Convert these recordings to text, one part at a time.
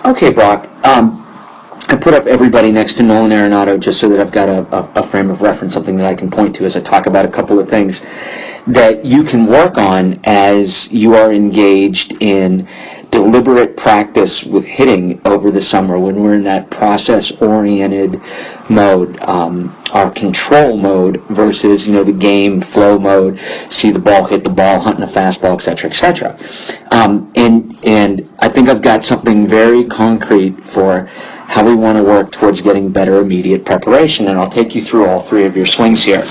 Okay, Brock. I put up everybody next to Nolan Arenado just so that I've got a frame of reference, something that I can point to as I talk about a couple of things that you can work on as you are engaged in deliberate practice with hitting over the summer when we're in that process-oriented mode, our control mode versus, the game flow mode, see the ball, hit the ball, hunting a fastball, etc., etc. And I think I've got something very concrete for how we want to work towards getting better immediate preparation, and I'll take you through all three of your swings here.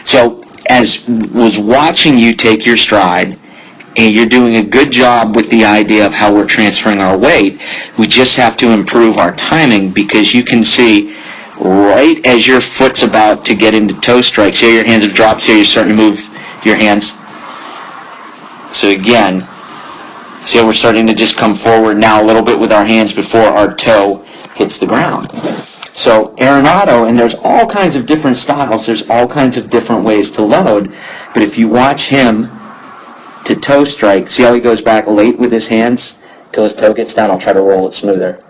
So as was watching you take your stride, and you're doing a good job with the idea of how we're transferring our weight, we just have to improve our timing, because you can see right as your foot's about to get into toe strikes, here your hands have dropped, here you're starting to move your hands. So again, see how we're starting to just come forward now a little bit with our hands before our toe hits the ground. So Arenado, and there's all kinds of different styles, there's all kinds of different ways to load, but if you watch him to toe strike, see how he goes back late with his hands till his toe gets down? I'll try to roll it smoother.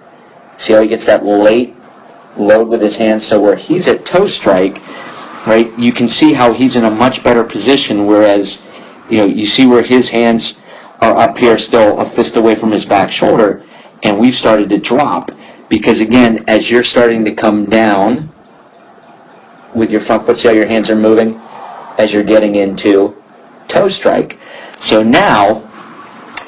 See how he gets that late load with his hands? So where he's at toe strike, right, you can see how he's in a much better position, whereas, you see where his hands are up here still a fist away from his back shoulder, and we've started to drop, because again, as you're starting to come down with your front foot, see how your hands are moving as you're getting into toe strike. So now,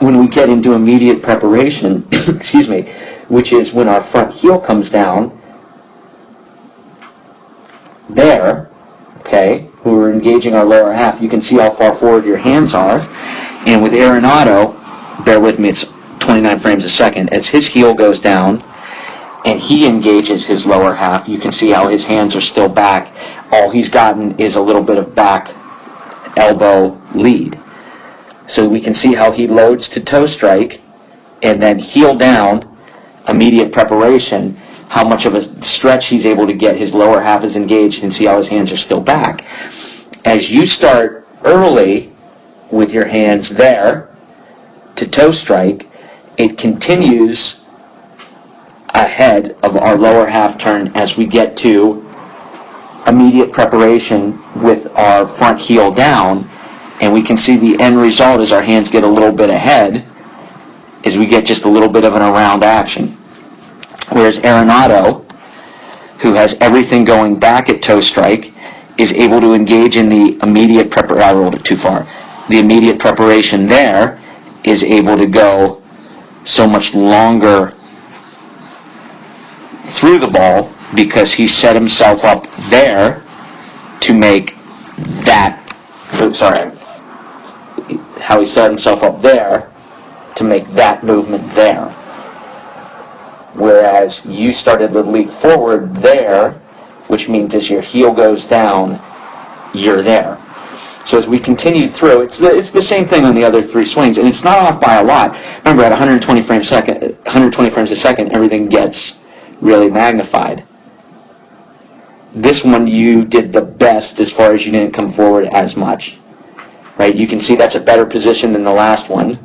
when we get into immediate preparation, excuse me, which is when our front heel comes down, there, okay, we're engaging our lower half, you can see how far forward your hands are, and with Arenado, bear with me, it's 29 frames a second, as his heel goes down, and he engages his lower half, you can see how his hands are still back. All he's gotten is a little bit of back elbow lead. So we can see how he loads to toe strike, and then heel down, immediate preparation, how much of a stretch he's able to get. His lower half is engaged, and see how his hands are still back. As you start early with your hands there to toe strike, it continues ahead of our lower half turn as we get to immediate preparation with our front heel down, and we can see the end result as our hands get a little bit ahead as we get just a little bit of an around action. Whereas Arenado, who has everything going back at toe strike, is able to engage in the immediate preparation. I rolled it too far. The immediate preparation there is able to go so much longer through the ball, because he set himself up there to make that, how he set himself up there to make that movement there. Whereas you started the leap forward there, which means as your heel goes down, you're there. So as we continued through, it's the same thing on the other three swings, and it's not off by a lot. Remember, at 120 frames a second, everything gets really magnified. This one you did the best as far as you didn't come forward as much. Right? You can see that's a better position than the last one.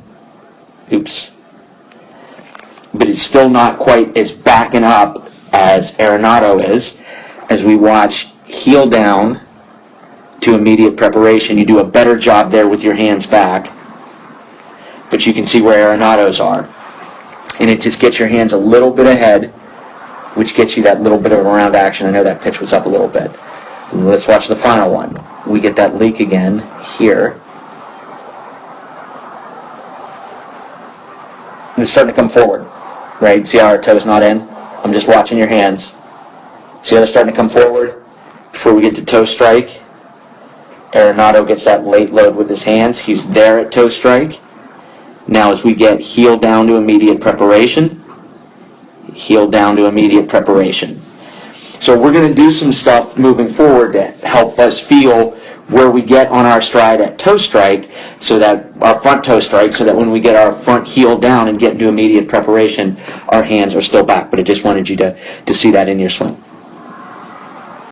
Oops. But it's still not quite as backing up as Arenado is. As we watch heel down to immediate preparation, you do a better job there with your hands back. But you can see where Arenado's are. And it just gets your hands a little bit ahead, which gets you that little bit of a round action. I know that pitch was up a little bit. Let's watch the final one. We get that leak again here. And it's starting to come forward, right? See how our toe's not in? I'm just watching your hands. See how they're starting to come forward before we get to toe strike? Arenado gets that late load with his hands. He's there at toe strike. Now as we get heel down to immediate preparation, heel down to immediate preparation. So we're going to do some stuff moving forward to help us feel where we get on our stride at toe strike, so that our front toe strike, so that when we get our front heel down and get into immediate preparation, our hands are still back. But I just wanted you to see that in your swing.